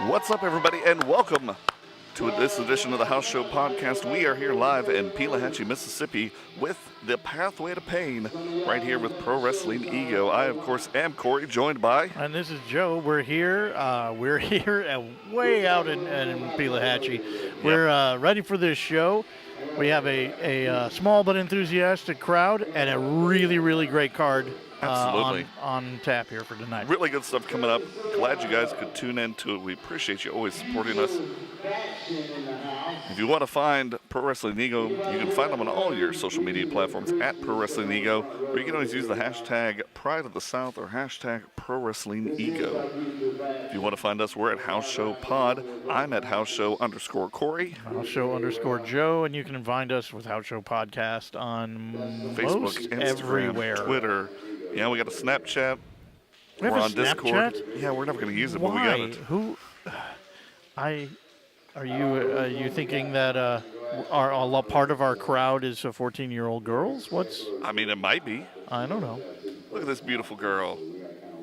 What's up, everybody, and welcome to this edition of the House Show Podcast. We are here live in Pelahatchie, Mississippi with the Pathway to Pain right here with Pro Wrestling Ego. I, of course, am Corey, joined by... And this is Joe. We're here. We're here way out in Pelahatchie. Yep. We're ready for this show. We have a small but enthusiastic crowd and a really, really great card Absolutely. on tap here for tonight. Really good stuff coming up. Glad you guys could tune in to it. We appreciate you always supporting us. If you want to find Pro Wrestling Ego, you can find them on all your social media platforms at Pro Wrestling Ego, or you can always use the hashtag Pride of the South or hashtag Pro Wrestling Ego. If you want to find us, we're at House Show Pod. I'm at House Show _Corey. House Show _Joe, and you can find us with House Show Podcast on Facebook, most Instagram, everywhere. Twitter. Yeah, we got a Snapchat. We have We're a on Discord. Snapchat? Yeah, we're never going to use it, Why? but we got it. Who? Are you thinking that our part of our crowd is 14-year-old girls? What's? I mean, it might be. I don't know. Look at this beautiful girl.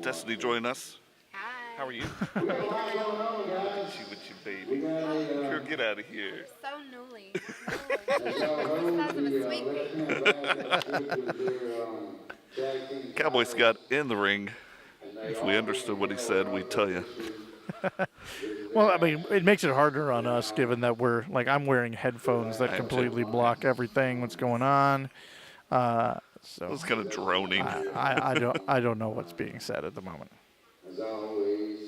Destiny join us. Hi. How are you? Look at you with your baby. Girl, get out of here. So newly. The size of a sweet Cowboy Scott in the ring. If we understood what he said, we'd tell you. Well, I mean, it makes it harder on us given that I'm wearing headphones that completely block everything that's going on. So It's kind of droning. I don't know what's being said at the moment.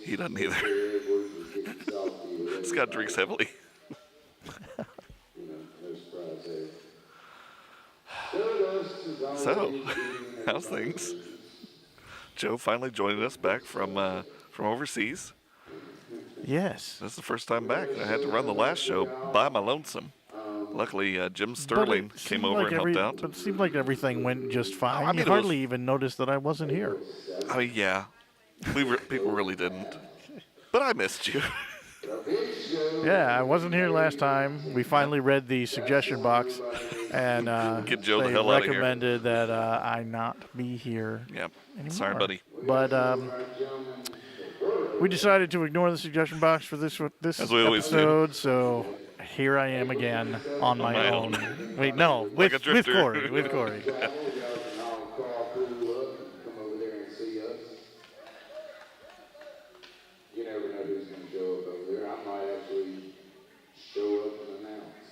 He doesn't either. Scott drinks heavily. So, how's things? Joe finally joining us back from overseas. Yes. This is the first time back. I had to run the last show by my lonesome. Luckily, Jim Sterling came over and helped out. But it seemed like everything went just fine. I mean, you hardly even noticed that I wasn't here. I mean, yeah. People really didn't. But I missed you. Yeah, I wasn't here last time. We finally read the suggestion box, and Get Joe the they hell out of here. recommended that I not be here. Yep. Anymore. Sorry, buddy. But we decided to ignore the suggestion box for this As we always episode, so here I am again on my own. Wait, no, Like a with drifter. Corey. With Corey. You never know who's going to show up over there. I might actually show up and announce.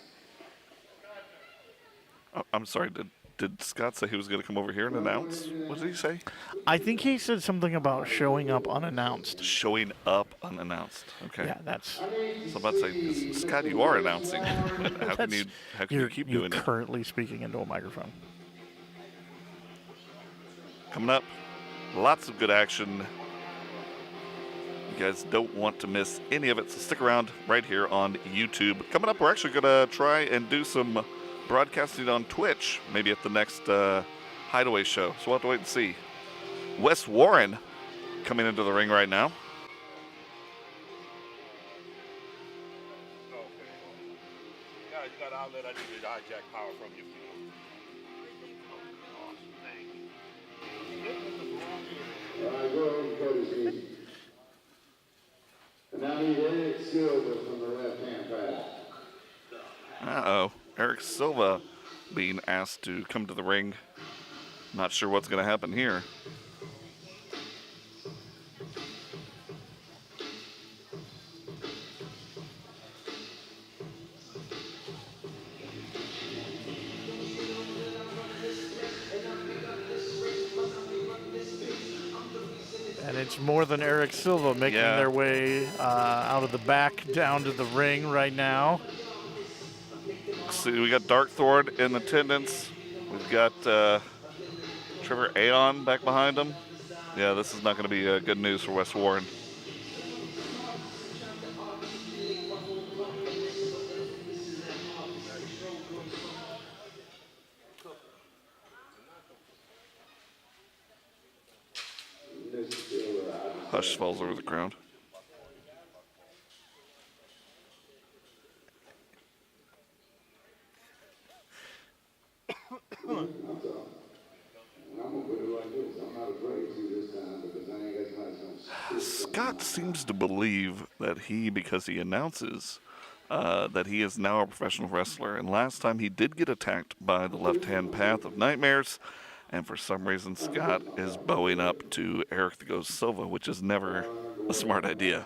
Oh, I'm sorry. Did Scott say he was going to come over here and announce? What did he say? I think he said something about showing up unannounced. Showing up unannounced. Okay. Yeah, that's. So I'm about to say, Scott, you are announcing. How can you keep You're doing it? currently speaking into a microphone. Coming up, lots of good action. You guys don't want to miss any of it, so stick around right here on YouTube. Coming up, we're actually going to try and do some broadcasting on Twitch, maybe at the next Hideaway show. So we'll have to wait and see. Wes Warren coming into the ring right now. Yeah, you got an outlet. I need to hijack power from you. Awesome, thank you. All right, go ahead and cut his knee. And I need Eric Silver from the left-hand pad. Uh-oh. Eric Silva being asked to come to the ring. Not sure what's going to happen here. And it's more than Eric Silva making their way out of the back down to the ring right now. See, we got Darkthorn in attendance. We've got Trevor A back behind him. Yeah, this is not going to be good news for Wes Warren. Hush falls over the ground. I'm gonna put it like this. I'm not afraid to this Scott seems to believe that because he announces that he is now a professional wrestler. And last time he did get attacked by the left-hand path of nightmares. And for some reason, Scott is bowing up to Eric the Ghost Silva, which is never a smart idea.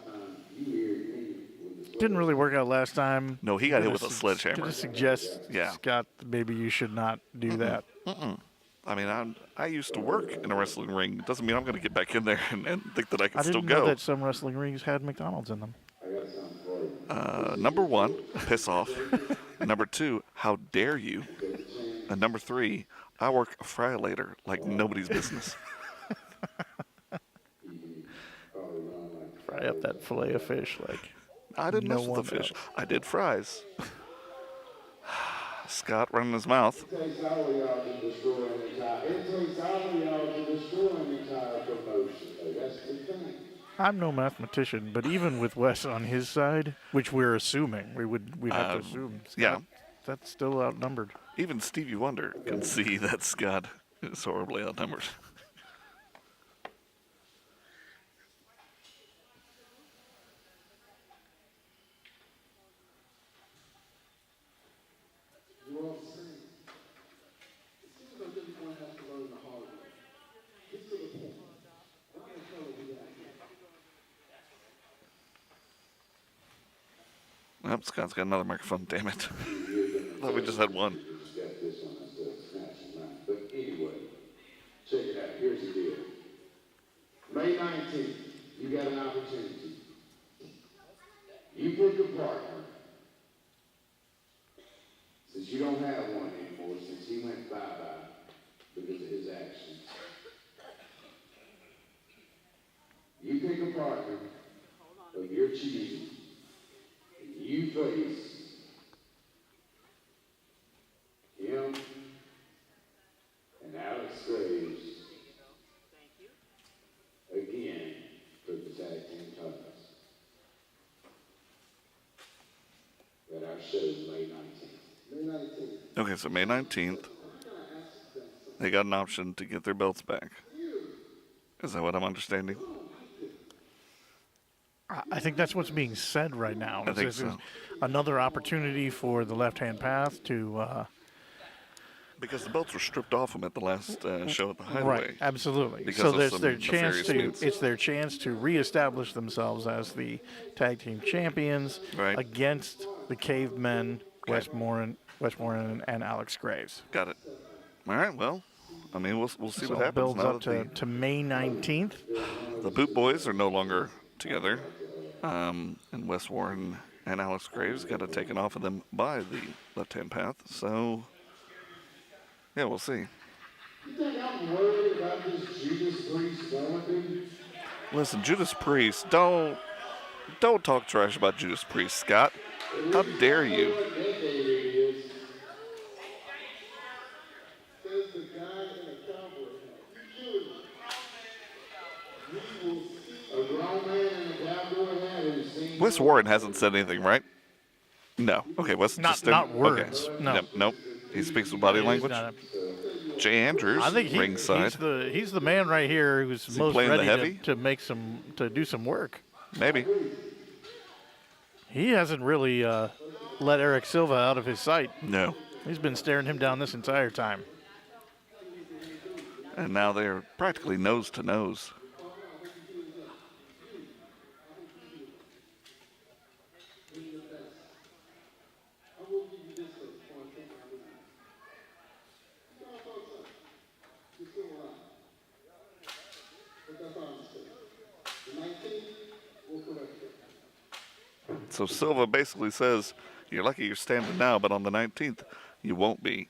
Didn't really work out last time. No, he got hit with a sledgehammer. Gonna suggest, Yeah. Scott, maybe you should not do that. I mean, I used to work in a wrestling ring. It doesn't mean I'm going to get back in there and think that I can I still didn't go. know that some wrestling rings had McDonald's in them. Number 1, piss off. Number 2, how dare you? And number 3, I work a fry later like nobody's business. Fry up that fillet of fish like I didn't no mess with the one fish. else. I did fries. Scott running his mouth. It takes all of y'all to destroy an entire. It takes all of y'all to destroy an entire promotion. That's the thing. I'm no mathematician, but even with Wes on his side, which we're assuming, we'd have to assume. Scott, yeah. That's still outnumbered. Even Stevie Wonder can see that Scott is horribly outnumbered. You know what I'm saying? It seems like everyone has to learn the hard way. Get to the point. What kind of color we got here? Oh, Scott's got another microphone, damn it. Thought we just had one. Just got this on instead of snatching mine. But anyway, check it out. Here's the deal. May 19th, you got an opportunity. You pick a partner. Since you don't have one anymore, since he went bye-bye because of his actions. You pick a partner of your choosing. And you face him and Alex Graves again for the tag team titles. At our show May 19th. May 19th. Okay, so May 19th, they got an option to get their belts back. Is that what I'm understanding? I think that's what's being said right now. I think This is so. another opportunity for the left-hand path to Because the belts were stripped off them at the last show at the Hideaway. right, absolutely. Because So of there's some their chance nefarious to means. it's their chance to reestablish themselves as the tag team champions Right. against the Cavemen, Wes Warren, and Alex Graves. Got it. All right, well, I mean, we'll see So what it happens builds now up that to May 19th. the Boot Boys are no longer together. And Wes Warren and Alex Graves got it taken off of them by the left-hand path. So, yeah, we'll see. You think I'm worried about this Judas Priest going, dude? Listen, Judas Priest, don't talk trash about Judas Priest, Scott. How dare you? What decade it is? Says the guy in a cowboy hat. You kill him. A grown man in a cowboy hat who's seen. Wes Warren hasn't said anything, right? No. Okay, Wes Not- just didn't. not words, Okay. no. Yep, nope. He speaks with body language. Not Jay Andrews, I think ringside. he's the man right here who's he most playing the ready heavy? to do some work. Maybe. He hasn't really let Eric Silva out of his sight. No. He's been staring him down this entire time. And now they're practically nose to nose. So Silva basically says, you're lucky you're standing now, but on the 19th, you won't be.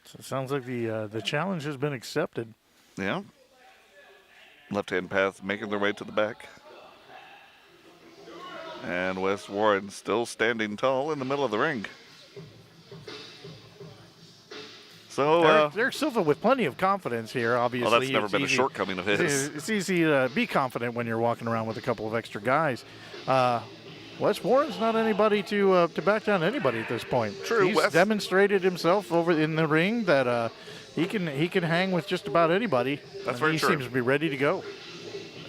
So it sounds like the challenge has been accepted. Yeah. Left-hand path making their way to the back. And Wes Warren still standing tall in the middle of the ring. So, Eric Silva with plenty of confidence here, obviously. well, that's never It's been a easy- shortcoming of his. It's easy to be confident when you're walking around with a couple of extra guys. Wes Warren's not anybody to back down anybody at this point. True, He's Wes. demonstrated himself over in the ring that he can hang with just about anybody. That's and very he true. seems to be ready to go.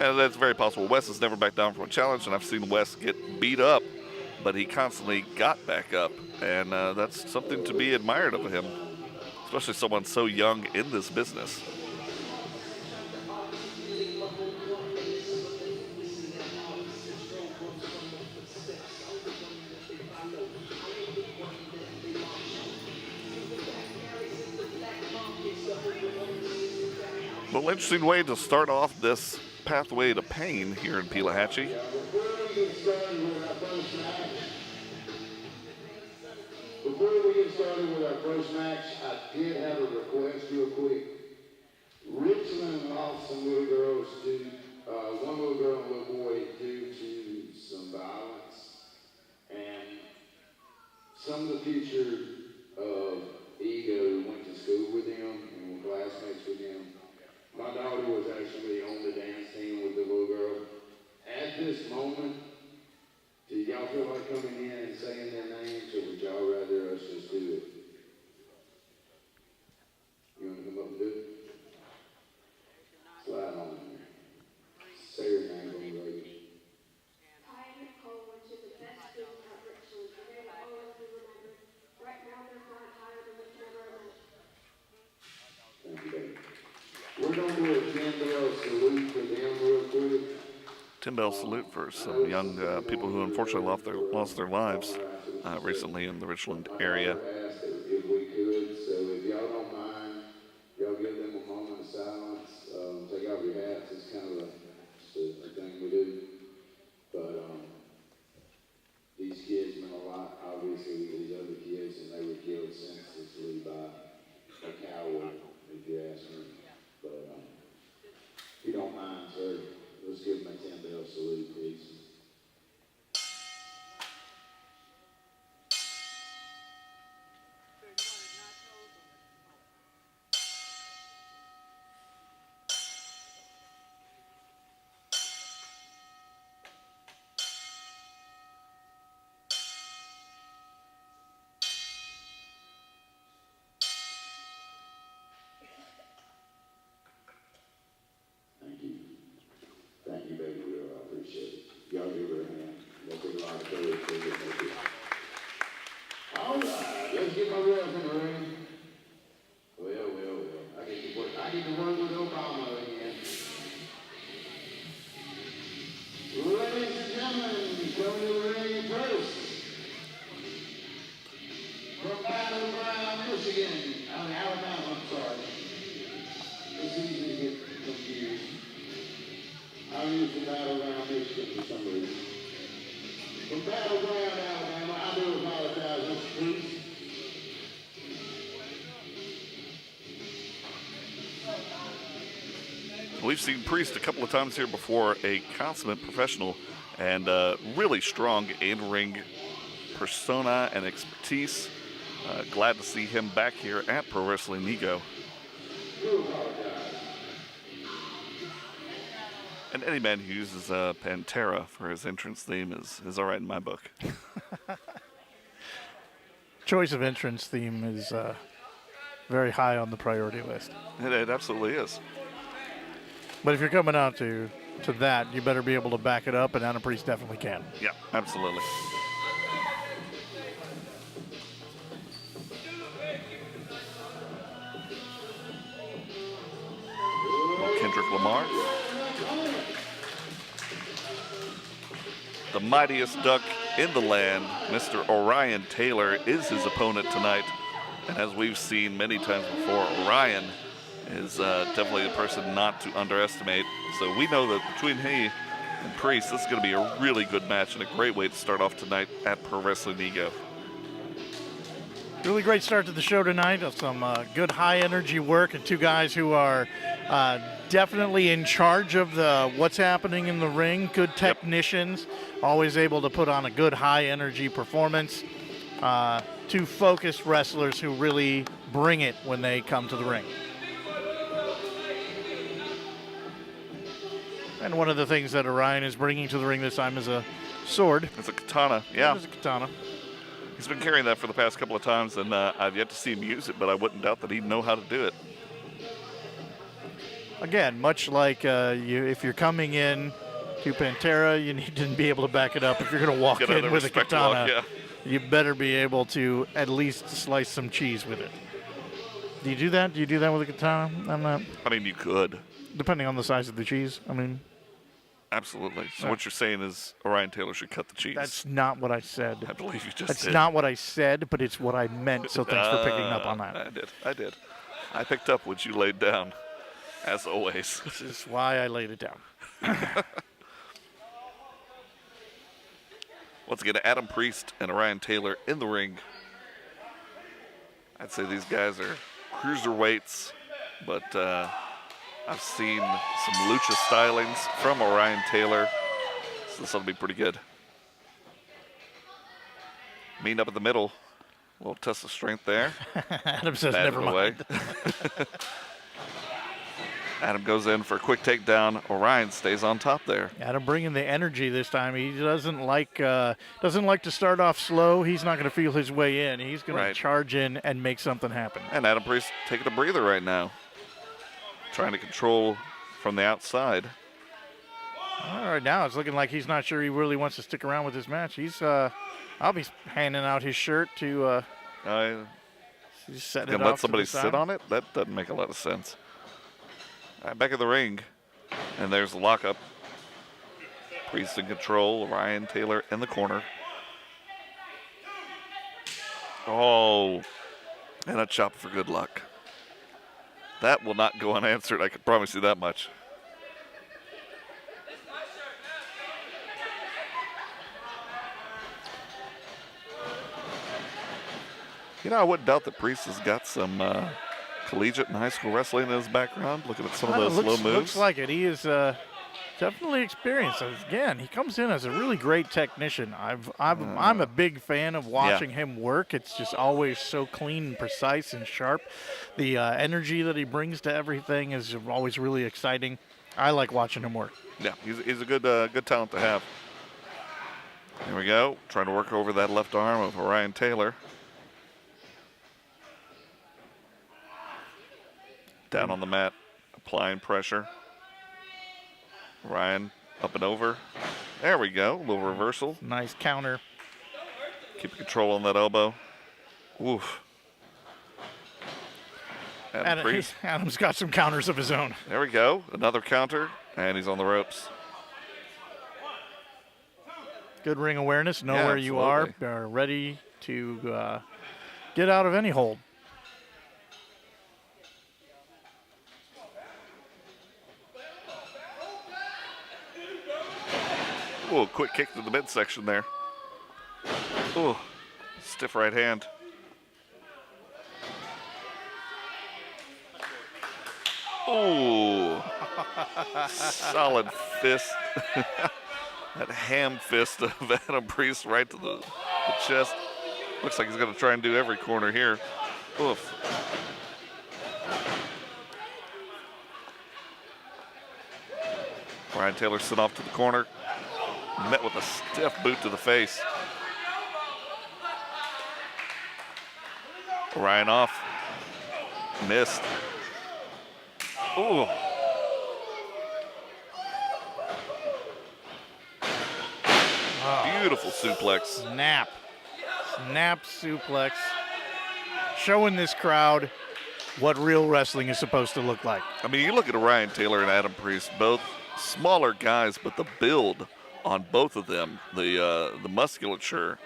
And that's very possible. Wes has never backed down from a challenge, and I've seen Wes get beat up, but he constantly got back up. And that's something to be admired of him, especially someone so young in this business. Well, interesting way to start off this pathway to pain here in Pelahatchie. Before we get started with our first match, I did have a request real quick. Richmond lost some little girls to, one little girl and little boy due to some violence. And some of the future of Ego went to school with him and were classmates with him. My daughter was actually on the dance team with the little girl. At this moment, do y'all feel like coming in and saying their names, or would y'all rather us just do it? You want to come up and do it? Slide on in there. Say your name on the radio. Hi, Nicole, which is the best student at Richmond. They will always be remembered. Right now, they're flying higher than we can ever imagine. Thank you, baby. We're going to do a 10-bell salute for them real quick. 10-bell salute for some young people who unfortunately lost their lives recently in the Richland area. If we could, so if y'all don't mind, y'all give them a moment of silence. Take off your hats. It's kind of a thing we do. But these kids meant a lot, obviously, to these other kids, and they were killed senselessly by a coward, if you ask me. But if you don't mind, sir, let's give them a 10-bell salute, please. Thank you, baby. I appreciate it. Y'all give her a hand. That took a lot of courage for you to make it. All right, let's get my ref in the ring. Well. I get to work with Obama again. Ladies and gentlemen, come to the ring first. From Battleground, Michigan. Alabama, I'm sorry. It's easy to get confused. I'm used to Battleground, Michigan for some reason. From Battleground, Alabama, I do apologize, Mr. Priest. We've seen Priest a couple of times here before, a consummate professional and really strong in-ring persona and expertise. Glad to see him back here at Pro Wrestling Ego. And any man who uses Pantera for his entrance theme is all right in my book. Choice of entrance theme is very high on the priority list. It absolutely is. But if you're coming out to that, you better be able to back it up, and Anna Priest definitely can. Yeah, absolutely. Kendrick Lamar. The mightiest duck in the land, Mr. Orion Taylor, is his opponent tonight. And as we've seen many times before, Orion is definitely the person not to underestimate. So we know that between he and Priest, this is going to be a really good match and a great way to start off tonight at Pro Wrestling Ego. Really great start to the show tonight. Some good high energy work, and two guys who are definitely in charge of what's happening in the ring. Good technicians, always able to put on a good high energy performance. Two focused wrestlers who really bring it when they come to the ring. And one of the things that Orion is bringing to the ring this time is a sword. It's a katana, yeah. It's a katana. He's been carrying that for the past couple of times, and I've yet to see him use it, but I wouldn't doubt that he'd know how to do it. again, much like if you're coming in to Pantera, you need to be able to back it up. If you're going to walk Get in out of with a respect katana, walk, yeah. you better be able to at least slice some cheese with it. Do you do that? Do you do that with a katana? I'm not. I mean, you could. Depending on the size of the cheese. I mean, Absolutely. So what you're saying is Orion Taylor should cut the cheese. that's not what I said. I believe you just That's did. not what I said, but it's what I meant. So thanks for picking up on that. I did. I picked up what you laid down, as always. This is why I laid it down. Once again, Adam Priest and Orion Taylor in the ring. I'd say these guys are cruiserweights, but I've seen some lucha stylings from Orion Taylor, so this will be pretty good. Meeting up in the middle, a little test of strength there. Adam says, Batted never away. mind. Adam goes in for a quick takedown. Orion stays on top there. Adam bringing the energy this time. He doesn't like to start off slow. He's not going to feel his way in. He's going Right. to charge in and make something happen. And Adam Priest taking a breather right now. Trying to control from the outside. All right, now it's looking like he's not sure he really wants to stick around with this match. I'll be handing out his shirt to set it Gonna off let to somebody the side. sit on it? That doesn't make a lot of sense. All right, back in the ring. And there's the lockup. Priest in control. Orion Taylor in the corner. Oh, and a chop for good luck. That will not go unanswered. I can promise you that much. You know, I wouldn't doubt that Priest has got some collegiate and high school wrestling in his background. Looking at some of those slow moves. Looks like it. He is definitely experienced. Again, he comes in as a really great technician. I'm a big fan of watching him work. It's just always so clean and precise and sharp. The energy that he brings to everything is always really exciting. I like watching him work. Yeah, he's a good talent to have. Here we go. Trying to work over that left arm of Orion Taylor. Down on the mat, applying pressure. Ryan up and over. There we go. A little reversal. Nice counter. Keep control on that elbow. Oof. Adam Priest. Adam's got some counters of his own. There we go. Another counter, and he's on the ropes. Good ring awareness. Know Yeah, where you are. absolutely. Are ready to get out of any hold. Ooh, quick kick to the midsection there. Ooh, stiff right hand. Ooh, solid fist. That ham fist of Adam Priest right to the chest. Looks like he's going to try and do every corner here. Oof. Ryan Taylor sent off to the corner. Met with a stiff boot to the face. Orion off. Missed. Ooh. Beautiful suplex. Snap suplex. Showing this crowd what real wrestling is supposed to look like. I mean, you look at Orion Taylor and Adam Priest, both smaller guys, but the build on both of them, the musculature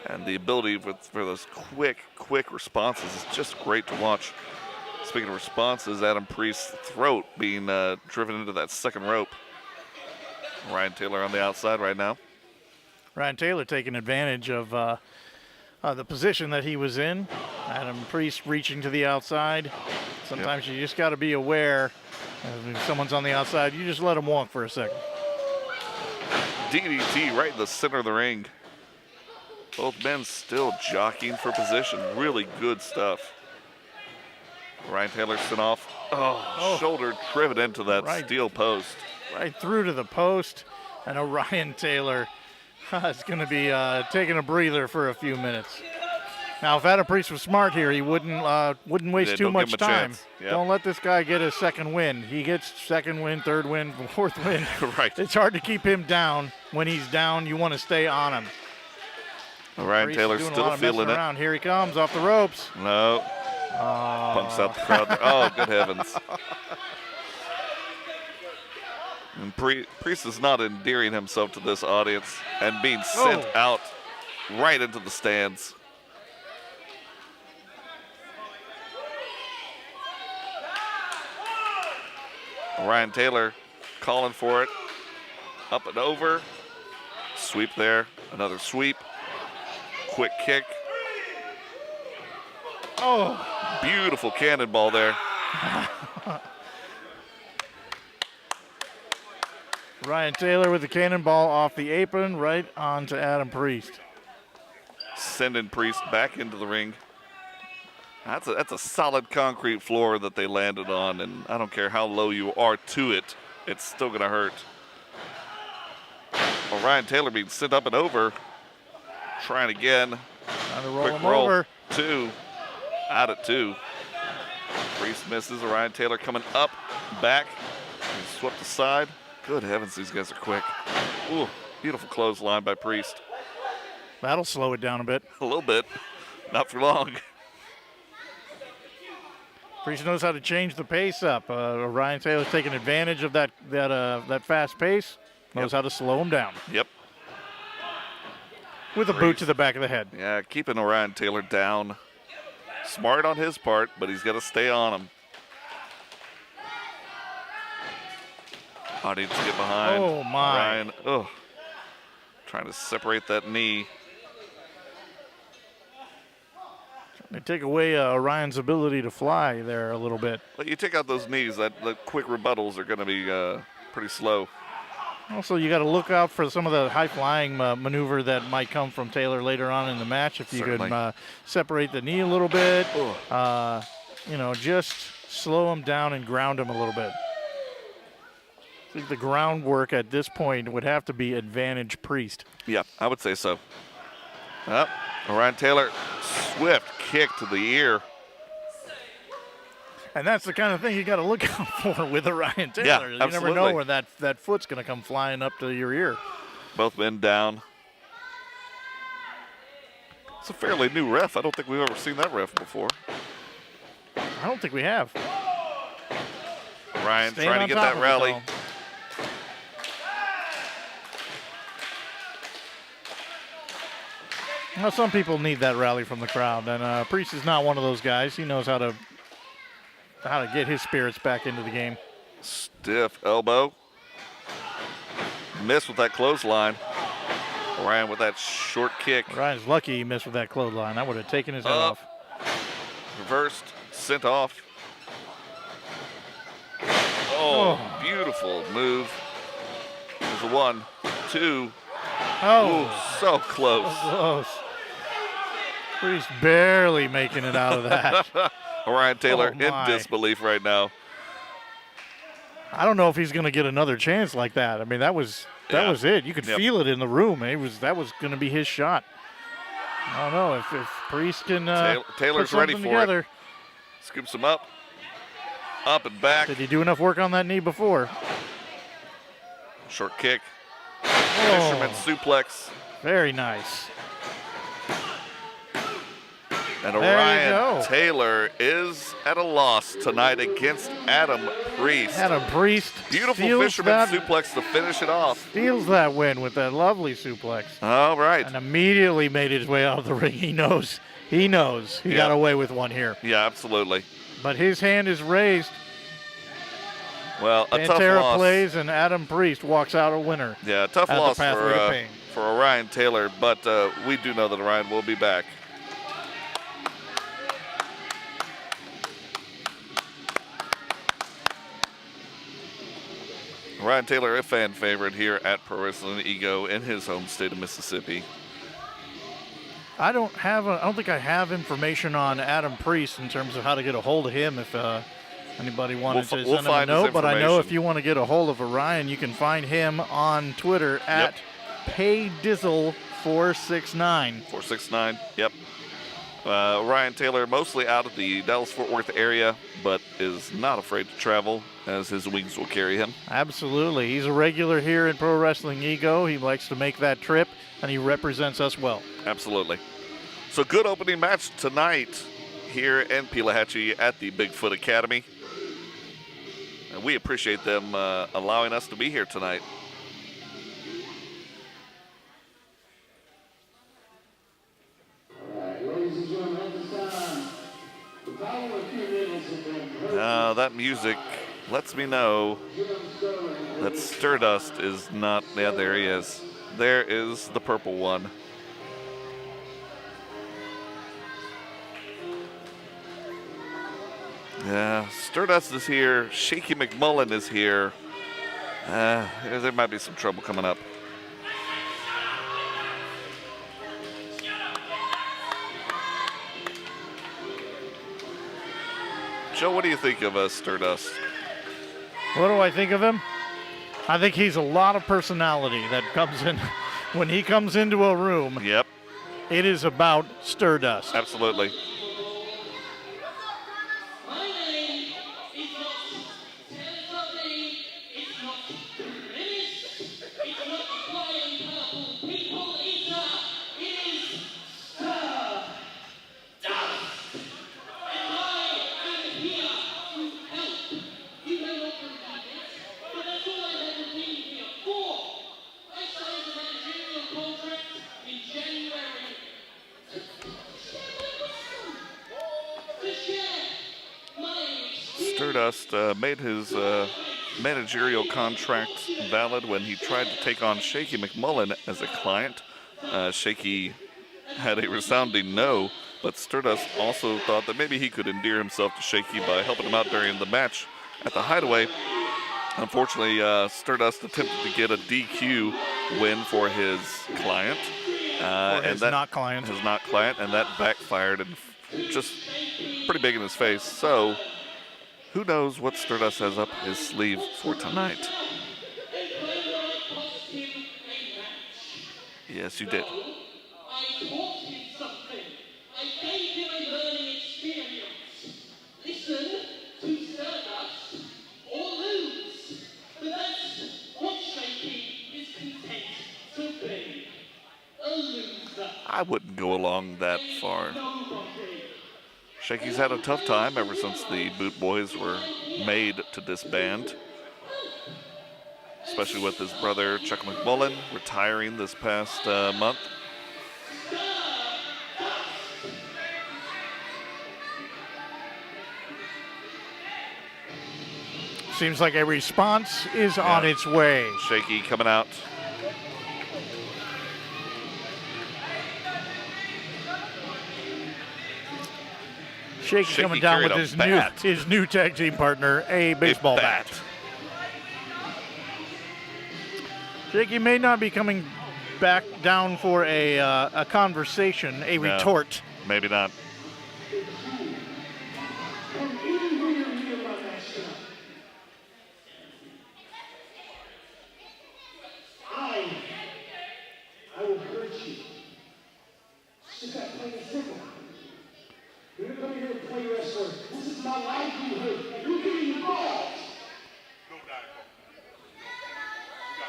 and the ability for those quick responses is just great to watch. Speaking of responses, Adam Priest's throat being driven into that second rope. Orion Taylor on the outside right now. Ryan Taylor taking advantage of the position that he was in. Adam Priest reaching to the outside. Sometimes you just got to be aware. If someone's on the outside, you just let them walk for a second. DDT right in the center of the ring. Both men still jockeying for position. Really good stuff. Ryan Taylor sent off. Shoulder driven into that steel post. Right through to the post. And Orion Taylor is going to be taking a breather for a few minutes. Now, if Adam Priest was smart here, he wouldn't waste Yeah, too don't much give him a time. chance. Yep. Don't let this guy get a second win. He gets second win, third win, fourth win. Right. It's hard to keep him down. When he's down, you want to stay on him. Ryan Priest Taylor's doing a still lot of feeling messing it. around. Here he comes off the ropes. No. Pumps out the crowd there. Oh, good heavens. And Priest is not endearing himself to this audience and being sent out right into the stands. Ryan Taylor calling for it. Up and over. Sweep there. Another sweep. Quick kick. Oh. Beautiful cannonball there. Ryan Taylor with the cannonball off the apron right onto Adam Priest. Sending Priest back into the ring. That's a solid concrete floor that they landed on, and I don't care how low you are to it, it's still going to hurt. Well, Ryan Taylor being sent up and over. Trying again. Trying to roll Quick him roll. over. 2. Out at 2. Priest misses. Ryan Taylor coming up, back. And swept aside. Good heavens, these guys are quick. Ooh, beautiful clothesline by Priest. That'll slow it down a bit. A little bit. Not for long. Priest knows how to change the pace up. Ryan Taylor's taking advantage of that fast pace. Knows how to slow him down. Yep. With a boot to the back of the head. Yeah, keeping Orion Taylor down. Smart on his part, but he's got to stay on him. Oh, needs to get behind. Oh, my. Orion, trying to separate that knee. They take away Orion's ability to fly there a little bit. But you take out those knees, the quick rebuttals are going to be pretty slow. Also, you got to look out for some of the high-flying maneuver that might come from Taylor later on in the match. If you could separate the knee a little bit, just slow him down and ground him a little bit. I think the groundwork at this point would have to be advantage Priest. Yeah, I would say so. Orion Taylor, swift kick to the ear. And that's the kind of thing you got to look out for with Orion Taylor. Yeah, you absolutely. never know where that foot's going to come flying up to your ear. Both men down. It's a fairly new ref. I don't think we've ever seen that ref before. I don't think we have. Ryan Staying trying to on get top that of it, rally. though. Well, some people need that rally from the crowd, and Priest is not one of those guys. He knows how to get his spirits back into the game. Stiff elbow. Missed with that clothesline. Ryan with that short kick. Ryan's lucky he missed with that clothesline. That would have taken his head off. Reversed, sent off. Oh, beautiful move. There's a 1, 2. Oh, Ooh, so close. close. Priest barely making it out of that. Orion Taylor Oh, in my. disbelief right now. I don't know if he's going to get another chance like that. I mean, that was it. You could feel it in the room. That was going to be his shot. I don't know if Priest can Taylor's put ready something for together. it. Scoops him up and back. Did he do enough work on that knee before? Short kick. Fisherman suplex. Very nice. And There you Orion go. Taylor is at a loss tonight against Adam Priest. Adam Priest Beautiful steals fisherman that, suplex to finish it off. steals that win with that lovely suplex. All right. And immediately made his way out of the ring. He knows he got away with one here. Yeah, absolutely. But his hand is raised. Well, a tough Pantera loss. plays and Adam Priest walks out a winner. Yeah, tough at the loss Pathway to Pain. for Orion Taylor, but we do know that Orion will be back. Orion Taylor, a fan favorite here at Pro Wrestling Ego in his home state of Mississippi. I don't think I have information on Adam Priest in terms of how to get a hold of him if anybody wanted to We'll send him a find his note. But I know if information. you want to get a hold of Orion, you can find him on Twitter at PayDizzle469. 469, yep. Ryan Taylor, mostly out of the Dallas-Fort Worth area, but is not afraid to travel as his wings will carry him. Absolutely. He's a regular here in Pro Wrestling Ego. He likes to make that trip, and he represents us well. Absolutely. So good opening match tonight here in Pelahatchie at the Bigfoot Academy. And we appreciate them allowing us to be here tonight. Ladies and gentlemen, at this time, the power of few minutes have been heard. Now that music lets me know that Stardust is not. Yeah, there he is. There is the purple one. Yeah, Stardust is here. Shakey McMullen is here. There might be some trouble coming up. Joe, what do you think of Stardust? What do I think of him? I think he's a lot of personality that comes in. When he comes into a room, Yep, it is about Stardust. absolutely. My name is not Teletubby, it's not Grimace, it's not Flying Purple People Eater, it is Stardust. And I am here to help. You may not believe it, but that's all I've ever been here for. I signed a managerial contract in January to share my experience. Stardust made his managerial contract valid when he tried to take on Shakey McMullen as a client. Shakey had a resounding no, but Stardust also thought that maybe he could endear himself to Shakey by helping him out during the match at the Hideaway. Unfortunately, Stardust attempted to get a DQ win for his client. Or his not client. His not client, and that backfired and just pretty big in his face. So, who knows what Stardust has up his sleeve for tonight? Yes, you did. I taught him something. I gave him a learning experience. Listen to Stardust or lose. But that's what Shakey is content to be. A loser. I wouldn't go along that far. Nobody. Shakey's had a tough time ever since the Boot Boys were made to disband. Especially with his brother Chuck McMullen retiring this past month. Seems like a response is on its way. Shakey coming out. Shakey coming down carried with a his new tag team partner, a baseball bat. Shakey may not be coming back down for a conversation, a No. retort. Maybe not. And even when you're here, my master, I will hurt you. It's that plain and simple. You're gonna come here and play wrestler. This is my livelihood. You're getting involved.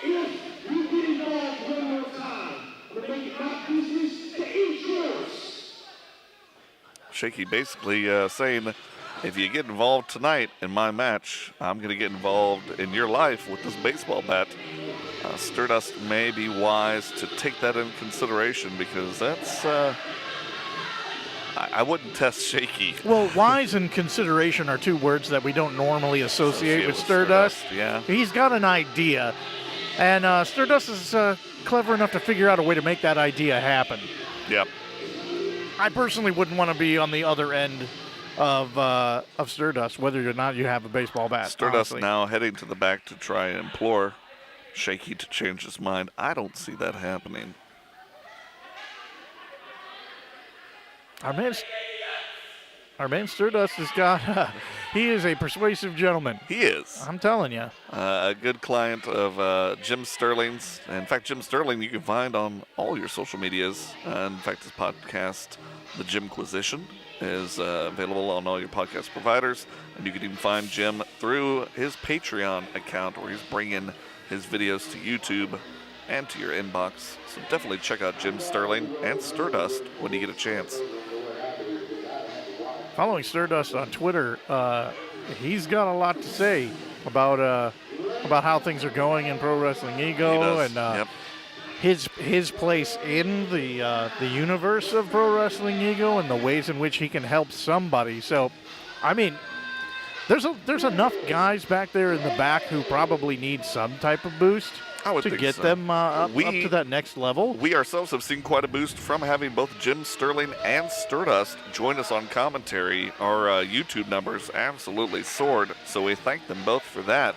If you get involved one more time, I'm gonna make it my business to end yours. Shakey basically saying, if you get involved tonight in my match, I'm going to get involved in your life with this baseball bat. Stardust may be wise to take that in consideration because that's, I wouldn't test Shakey. Well, wise and consideration are two words that we don't normally associate with Stardust. Yeah. He's got an idea, and Stardust is clever enough to figure out a way to make that idea happen. Yep. I personally wouldn't want to be on the other end of Stardust, whether or not you have a baseball bat. Stardust honestly. now heading to the back to try and implore Shakey to change his mind. I don't see that happening. Our man Stardust has got, he is a persuasive gentleman. He is. I'm telling you. A good client of Jim Sterling's. In fact, Jim Sterling you can find on all your social medias. In fact, his podcast, The Jimquisition is available on all your podcast providers, and you can even find Jim through his Patreon account, where he's bringing his videos to YouTube and to your inbox. So definitely check out Jim Sterling and Stardust when you get a chance. Following Stardust on Twitter, he's got a lot to say about how things are going in Pro Wrestling Ego and Yep. his place in the universe of Pro Wrestling Ego and the ways in which he can help somebody. So, I mean, there's enough guys back there in the back who probably need some type of boost to get them up to that next level. We ourselves have seen quite a boost from having both Jim Sterling and Stardust join us on commentary. Our YouTube numbers absolutely soared, so we thank them both for that.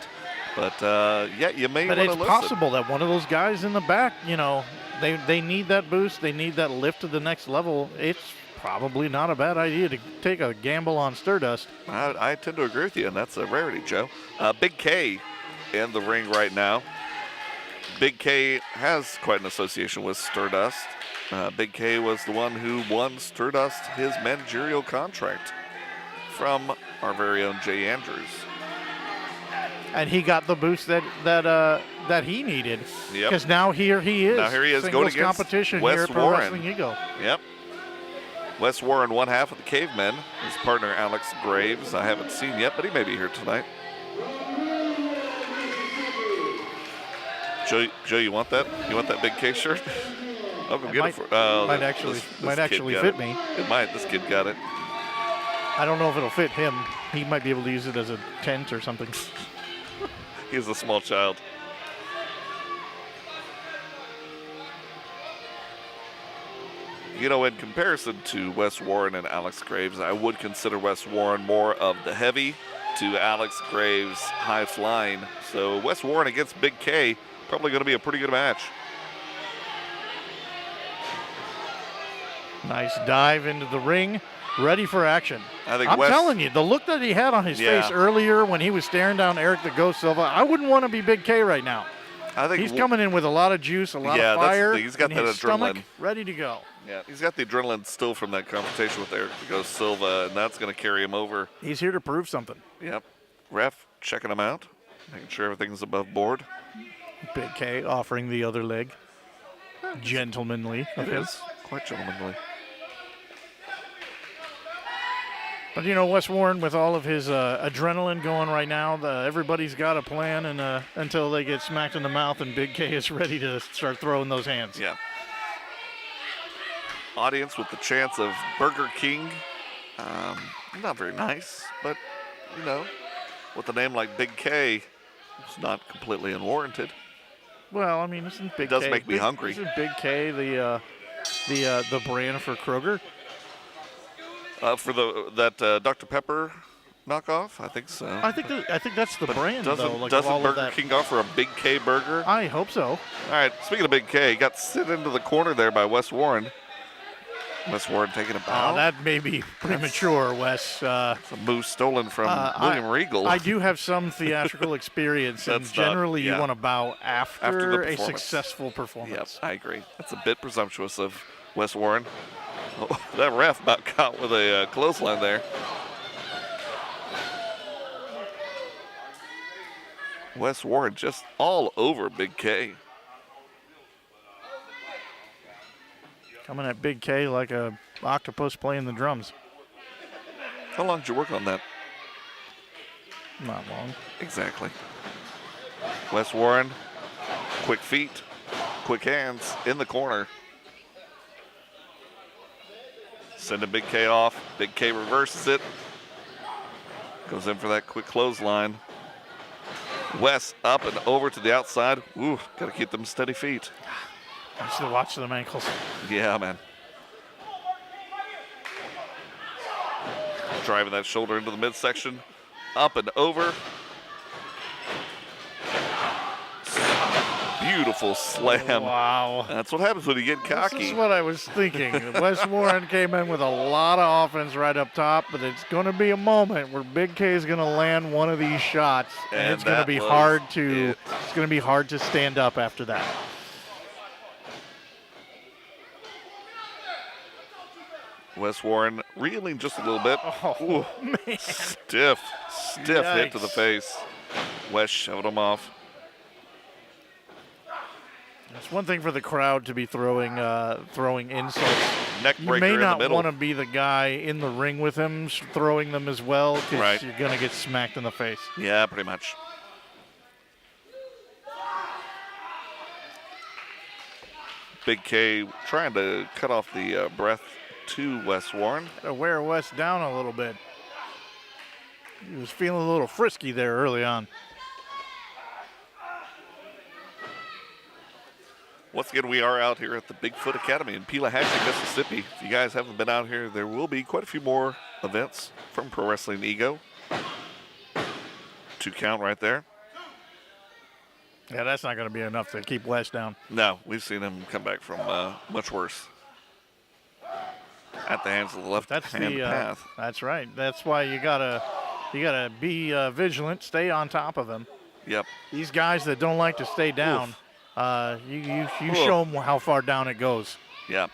But yeah, you may want to listen. But it's possible that one of those guys in the back, you know, they need that boost, they need that lift to the next level. It's probably not a bad idea to take a gamble on Stardust. I tend to agree with you, and that's a rarity, Joe. Big K in the ring right now. Big K has quite an association with Stardust. Big K was the one who won Stardust his managerial contract from our very own Jay Andrews. And he got the boost that he needed. Yep. Because now here he is. Now here he is Singles going against competition Wes here at Pro Warren. Wrestling Ego. Yep. Wes Warren, one half of the Cavemen. His partner Alex Graves, I haven't seen yet, but he may be here tonight. Joe, you want that? You want that Big K shirt? I'll go get it for. Might actually fit me. It might. This kid got it. I don't know if it'll fit him. He might be able to use it as a tent or something. He's a small child. You know, in comparison to Wes Warren and Alex Graves, I would consider Wes Warren more of the heavy to Alex Graves high flying. So Wes Warren against Big K, probably going to be a pretty good match. Nice dive into the ring, ready for action. I think I'm Wes, telling you, the look that he had on his face earlier when he was staring down Eric the Ghost Silva, I wouldn't want to be Big K right now. I think he's coming in with a lot of juice, a lot of fire. That's the thing. He's got and that his adrenaline. stomach ready to go. Yeah, he's got the adrenaline still from that confrontation with Eric the Ghost Silva, and that's going to carry him over. He's here to prove something. Yep. Ref checking him out, making sure everything's above board. Big K offering the other leg. Gentlemanly. It is quite gentlemanly. But, you know, Wes Warren, with all of his adrenaline going right now, everybody's got a plan and until they get smacked in the mouth and Big K is ready to start throwing those hands. Yeah. Audience with the chance of Burger King. Not very nice, but, you know, with a name like Big K, it's not completely unwarranted. Well, I mean, isn't Big K... It does make me hungry. Isn't Big K the brand for Kroger? For that Dr. Pepper knockoff, I think so. I think that's the brand, doesn't, though. Like doesn't Burger King offer a Big K burger? I hope so. All right, speaking of Big K, he got sent into the corner there by Wes Warren. Wes Warren taking a bow. Oh, that may be premature, Wes. It's a move stolen from William Regal. I do have some theatrical experience, and generally you want to bow after the a successful performance. Yep, I agree. That's a bit presumptuous of Wes Warren. Oh, that ref about caught with a clothesline there. Wes Warren just all over Big K. Coming at Big K like a octopus playing the drums. How long did you work on that? Not long. Exactly. Wes Warren, quick feet, quick hands in the corner. Sending Big K off. Big K reverses it. Goes in for that quick clothesline. Wes up and over to the outside. Ooh, got to keep them steady feet. I should watch them ankles. Yeah, man. Driving that shoulder into the midsection. Up and over. Beautiful slam. Wow. That's what happens when you get cocky. This is what I was thinking. Wes Warren came in with a lot of offense right up top, but it's going to be a moment where Big K is going to land one of these shots, and it's going to be hard to it's going to be hard to stand up after that. Wes Warren reeling just a little bit. Oh, man. Stiff hit to the Yikes. face. Wes shoved him off. It's one thing for the crowd to be throwing insults. Neck You breaker may in the not middle. want to be the guy in the ring with him throwing them as well, because Right. you're going to get smacked in the face. Yeah, pretty much. Big K trying to cut off the breath to Wes Warren. Gotta wear Wes down a little bit. He was feeling a little frisky there early on. Once again, we are out here at the Bigfoot Academy in Pelahatchie, Mississippi. If you guys haven't been out here, there will be quite a few more events from Pro Wrestling Ego. 2 count right there. Yeah, that's not going to be enough to keep Wes down. No, we've seen him come back from much worse at the hands of the left That's hand the path. That's right. That's why you gotta be vigilant, stay on top of him. Yep. These guys that don't like to stay down, you show them how far down it goes. Yep.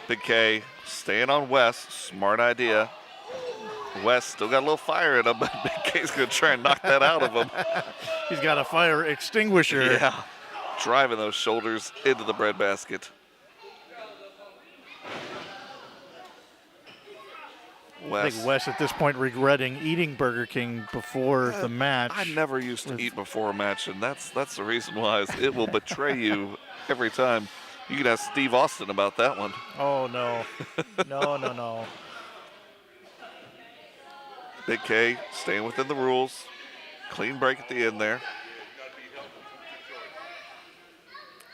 Big K staying on Wes. Smart idea. Wes still got a little fire in him, but Big K's going to try and knock that out of him. He's got a fire extinguisher. Yeah. Driving those shoulders into the breadbasket. I think Wes at this point regretting eating Burger King before the match. I never used to eat before a match, and that's the reason why. Is it will betray you every time. You can ask Steve Austin about that one. Oh, no. No. Big K staying within the rules. Clean break at the end there.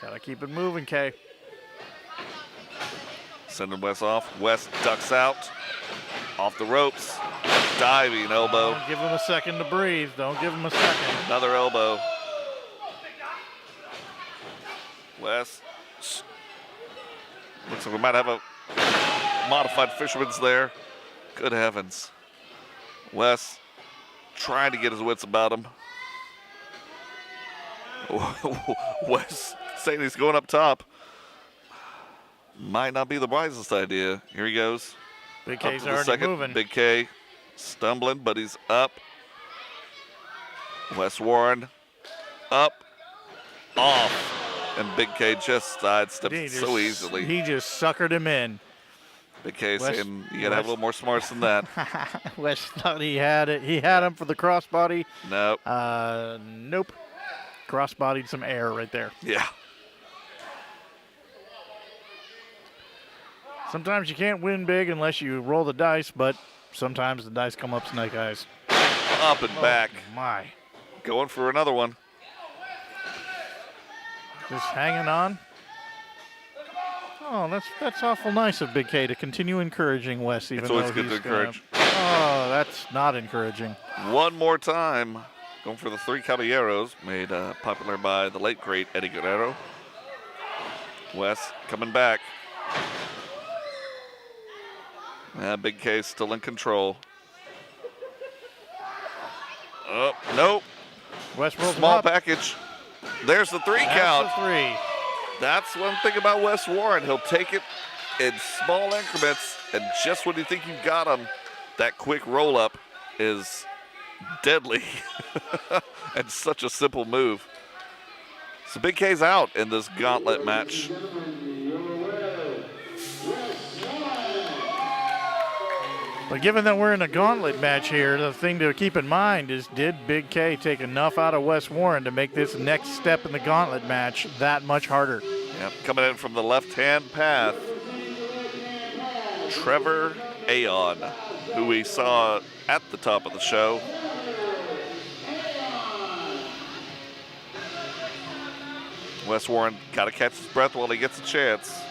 Gotta keep it moving, Kay. Sending Wes off. Wes ducks out. Off the ropes. Diving elbow. Don't give him a second to breathe. Don't give him a second. Another elbow. Wes. Looks like we might have a modified fisherman's there. Good heavens. Wes trying to get his wits about him. Wes saying he's going up top. Might not be the wisest idea. Here he goes. Big Up K's to the already second. moving. Big K stumbling, but he's up. Wes Warren up, off, and Big K just sidestepped He it so easily. He just suckered him in. Big K Wes- saying you gotta have a little more smarts than that. Wes thought he had it. He had him for the crossbody. Nope. Nope. Crossbodied some air right there. Yeah. Sometimes you can't win big unless you roll the dice, but sometimes the dice come up snake eyes. Up and back. My. Going for another one. Just hanging on. Oh, that's awful nice of Big K to continue encouraging Wes, even It's always though good to he's gonna- encourage. Oh, that's not encouraging. One more time. Going for the 3 Caballeros, made popular by the late great Eddie Guerrero. Wes coming back. Big K still in control. Oh, nope. Wes rolls him Small up. package. There's the 3 That's count. the 3. That's one thing about Wes Warren. He'll take it in small increments, and just when you think you've got him, that quick roll up is deadly and such a simple move. So Big K's out in this gauntlet match. But given that we're in a gauntlet match here, the thing to keep in mind is, did Big K take enough out of Wes Warren to make this next step in the gauntlet match that much harder? Yep, coming in from the left-hand path, Trevor A, who we saw at the top of the show. Wes Warren got to catch his breath while he gets a chance.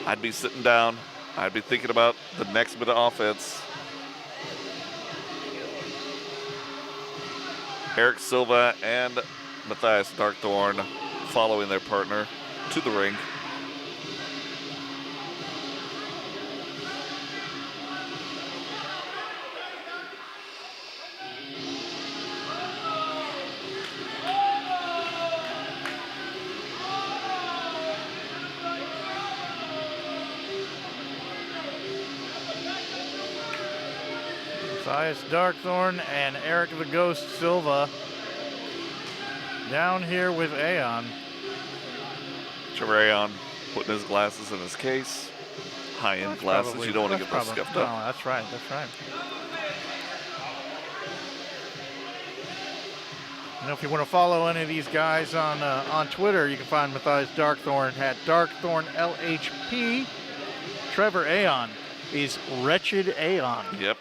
I'd be sitting down. I'd be thinking about the next bit of offense. Eric Silva and Matthias Darkthorn following their partner to the ring. Matthias Darkthorn and Eric the Ghost Silva down here with Aeon. Trevor A putting his glasses in his case. High-end glasses. You don't want to get those scuffed up. No, that's right. That's right. You know, if you want to follow any of these guys on Twitter, you can find Matthias Darkthorn at DarkthornLHP. Trevor Aeon is Wretched Aeon. Yep.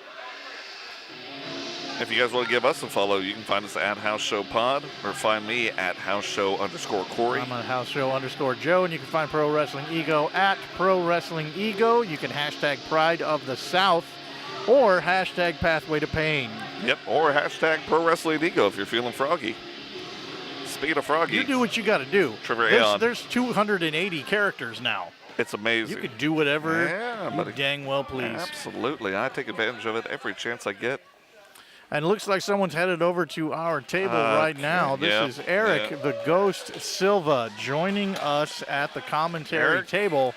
If you guys want to give us a follow, you can find us at House Show Pod or find me at House Show_Corey. I'm at House Show_Joe, and you can find Pro Wrestling Ego at Pro Wrestling Ego. You can hashtag Pride of the South or hashtag Pathway to Pain. Yep, or hashtag Pro Wrestling Ego if you're feeling froggy. Speaking of froggy, You do what you got to do. Trevor Aeon. There's 280 characters now. It's amazing. You could do whatever Yeah, you buddy. dang well please. Absolutely. I take advantage of it every chance I get. And it looks like someone's headed over to our table right now. This yeah, is Eric, yeah. the Ghost Silva, joining us at the commentary Eric? table.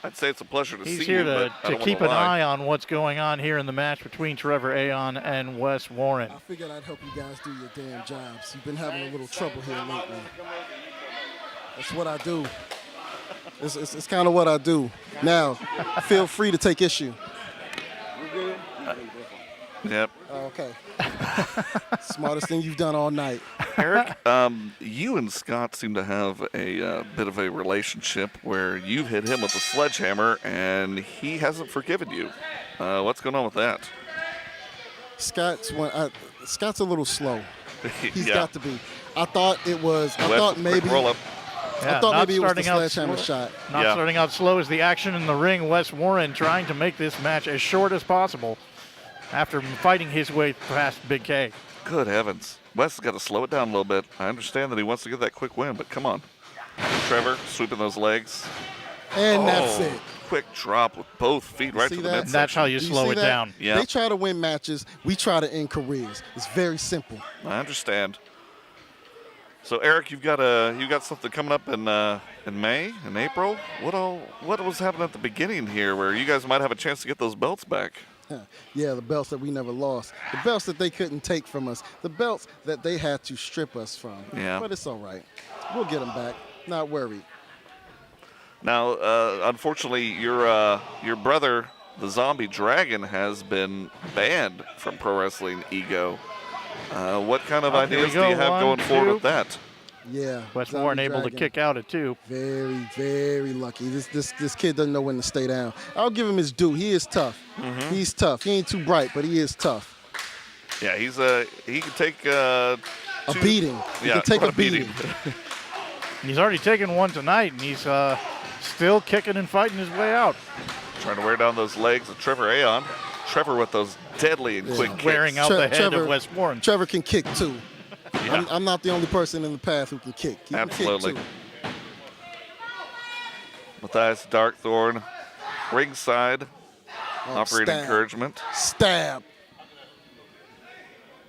I'd say it's a pleasure to He's see here you, to, but I to don't keep wanna an lie. eye on what's going on here in the match between Trevor Aeon and Wes Warren. I figured I'd help you guys do your damn jobs. You've been having a little trouble here lately. That's what I do. It's kind of what I do. Now, feel free to take issue. Yep. Oh, okay. Smartest thing you've done all night. Eric, you and Scott seem to have a bit of a relationship where you've hit him with a sledgehammer and he hasn't forgiven you. What's going on with that? Scott's a little slow. He's Yeah. got to be. I thought it was. I Wes, thought quick maybe. roll up. Yeah, I thought not maybe it was the starting out sledgehammer slow- shot. Not Yeah. starting out slow as the action in the ring. Wes Warren trying to make this match as short as possible after fighting his way past Big K. Good heavens. Wes has got to slow it down a little bit. I understand that he wants to get that quick win, but come on. Trevor sweeping those legs. And that's it. Quick drop with both feet right see to the that? midsection. That's how you Do slow see it that? down. Yeah. They try to win matches. We try to end careers. It's very simple. I understand. So Eric, you've got something coming up in May, in April. What was happening at the beginning here, where you guys might have a chance to get those belts back? Yeah, the belts that we never lost. The belts that they couldn't take from us. The belts that they had to strip us from. Yeah. But it's all right. We'll get them back. Not worried. Now, unfortunately, your brother, the Zombie Dragon, has been banned from Pro Wrestling Ego. What kind of Oh, here we ideas do go. you have One, going forward two. with that? Yeah. Wes Zombie Warren able to Dragon. kick out at 2. Very, very lucky. This kid doesn't know when to stay down. I'll give him his due. He is tough. Mm-hmm. He's tough. He ain't too bright, but he is tough. Yeah, he can take A beating. He Yeah, can take quite a beating. He's already taken one tonight, and he's still kicking and fighting his way out. Trying to wear down those legs of Trevor Aeon. Trevor with those deadly and quick kicks. Wearing out the head of Wes Warren. Trevor can kick too. Yeah. I'm not the only person in the path who can kick. He Absolutely. Can kick too. Matthias Darkthorn, ringside, offering stab. encouragement. Stab.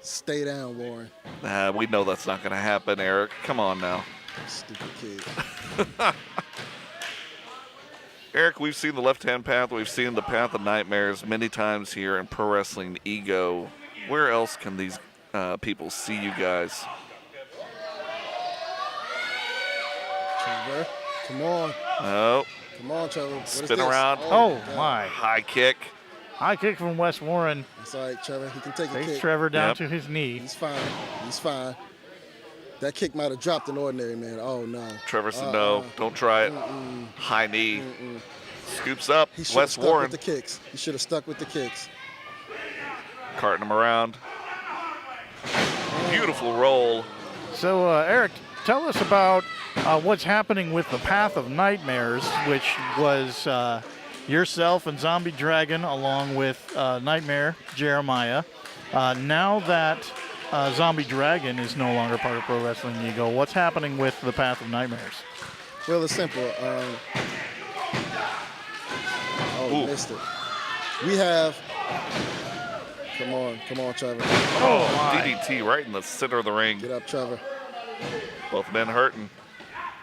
Stay down, Warren. We know that's not going to happen, Eric. Come on now. Stupid kid. Eric, we've seen the left-hand path. We've seen the path of nightmares many times here in Pro Wrestling Ego. Where else can these people see you guys? Trevor, come on. Oh, Come on, Trevor. What is spin this? around. Oh, God. my. High kick. High kick from Wes Warren. It's all right, Trevor. He can take a Takes kick. Trevor down Yep. to his knee. He's fine. He's fine. That kick might have dropped an ordinary man. Oh, no. Trevor said, no, don't try it. High knee. Scoops up. He should have Wes stuck Warren with the kicks. He should have stuck with the kicks. carting him around. Beautiful roll. So, Eric, tell us about what's happening with the Path of Nightmares, which was yourself and Zombie Dragon along with Nightmare Jeremiah. Now that Zombie Dragon is no longer part of Pro Wrestling Ego, what's happening with the Path of Nightmares? Well, it's simple. Ooh. Missed it. We have. Come on, Trevor. Oh, my. DDT right in the center of the ring. Get up, Trevor. Both men hurting.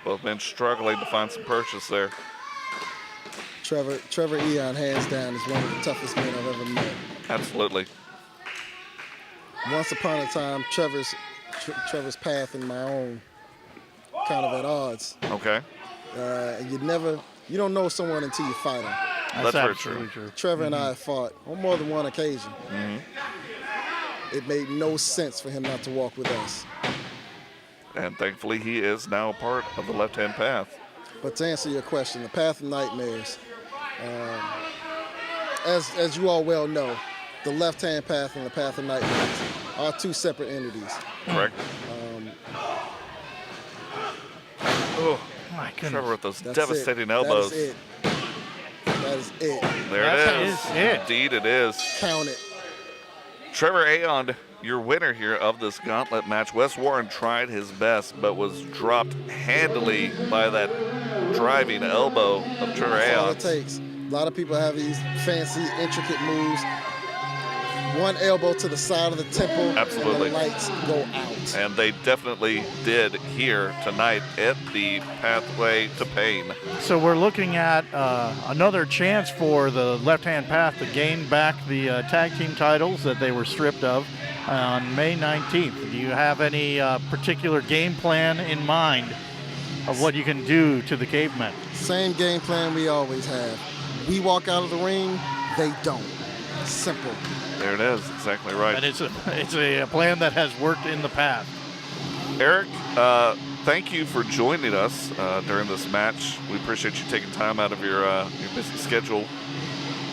Both men struggling to find some purchase there. Trevor Eon, hands down, is one of the toughest men I've ever met. Absolutely. Once upon a time, Trevor's path and my own kind of at odds. Okay. You don't know someone until you fight them. That's very absolutely true. Trevor and I have fought on more than one occasion. It made no sense for him not to walk with us. And thankfully, he is now a part of the left-hand path. But to answer your question, the Path of Nightmares, as you all well know, the left-hand path and the Path of Nightmares are two separate entities. Correct. Oh, My goodness. Trevor with those That's devastating it. elbows. That is it. That is it. There That it is. is it. Indeed, it is. Count it. Trevor A, your winner here of this gauntlet match. Wes Warren tried his best, but was dropped handily by that driving elbow of Trevor That's all A. it takes. A lot of people have these fancy, intricate moves. One elbow to the side of the temple, Absolutely. and the lights go out. And they definitely did here tonight at the Pathway to Pain. So we're looking at another chance for the left-hand path to gain back the tag team titles that they were stripped of on May 19th. Do you have any particular game plan in mind of what you can do to the Cavemen? Same game plan we always have. We walk out of the ring, they don't. Simple. There it is, exactly right. And it's a plan that has worked in the past. Eric, thank you for joining us during this match. We appreciate you taking time out of your busy schedule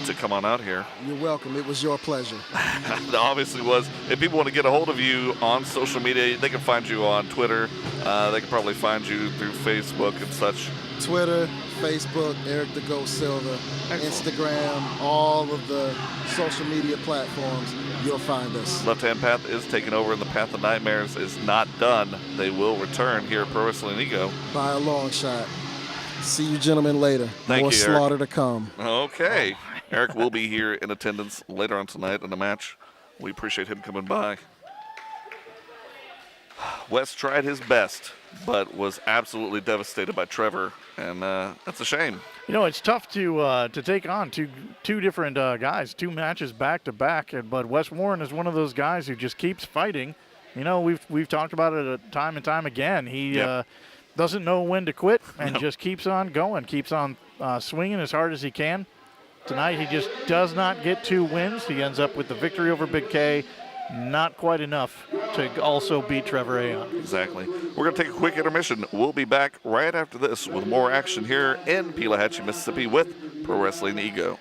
to come on out here. You're welcome. It was your pleasure. It obviously was. If people want to get a hold of you on social media, they can find you on Twitter. They can probably find you through Facebook and such. Twitter, Facebook, Eric the Ghost Silver, Instagram, all of the social media platforms, you'll find us. Left-hand path is taken over, and the Path of Nightmares is not done. They will return here at Pro Wrestling Ego. By a long shot. See you gentlemen later. Thank More you, Eric. slaughter to come. Okay. Eric will be here in attendance later on tonight in the match. We appreciate him coming by. Wes tried his best, but was absolutely devastated by Trevor, and that's a shame. You know, it's tough to take on two different guys, two matches back to back. But Wes Warren is one of those guys who just keeps fighting. You know, we've talked about it time and time again. He doesn't know when to quit and just keeps on going, keeps on swinging as hard as he can. Tonight he just does not get 2 wins. He ends up with the victory over Big K. Not quite enough to also beat Trevor A. Exactly. We're going to take a quick intermission. We'll be back right after this with more action here in Pelahatchie, Mississippi with Pro Wrestling Ego.